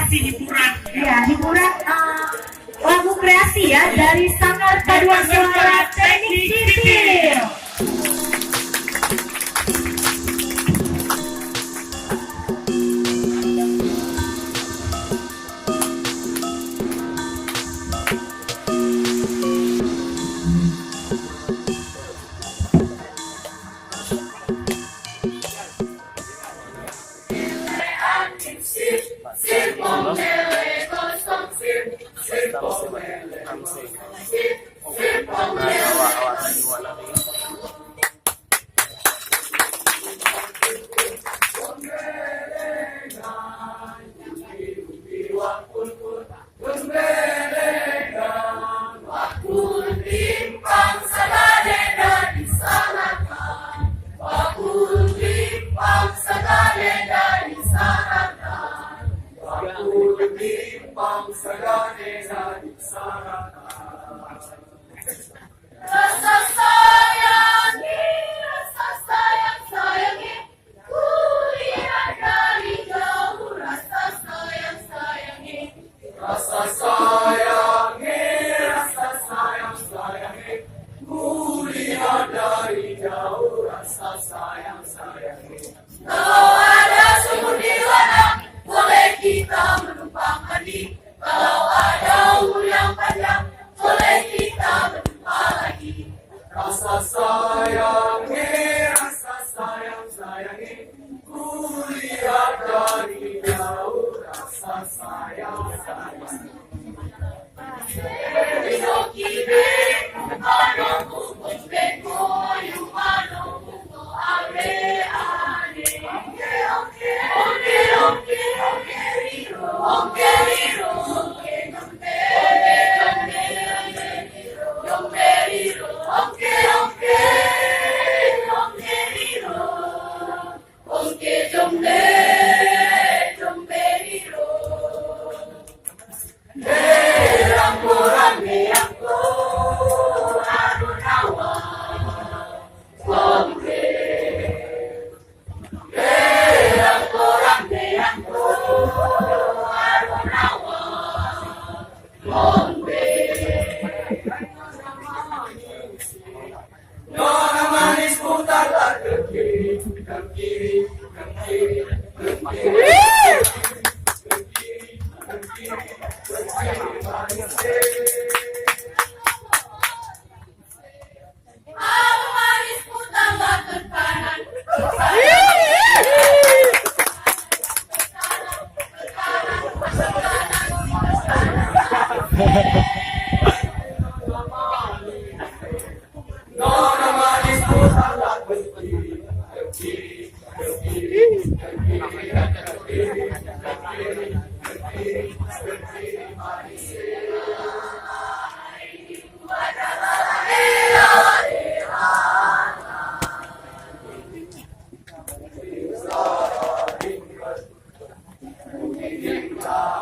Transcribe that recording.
kasih hiburan. Ya, hiburan lagu kreasi ya dari Sanggar Paduan Suara Teknik Sipil. Rasa sayangi, ku lihat dari jauh. Rasa sayangi, ku lihat dari jauh. Rasa sayangi. Kalau ada sumur di ladang, boleh kita menumpang mandi. Kalau ada umur yang panjang, boleh kita berjumpa lagi. Rasa sayangi, ku lihat dari jauh. Rasa sayangi. Nona manis putarlah ke kiri, ke kiri, ke kiri, ke kiri. Aku manis putarlah ke kanan. Nona manis putarlah ke kiri, ke kiri, ke kiri, ke kiri, ke kiri, ke kiri, ke kiri, ke kiri, manis. Kita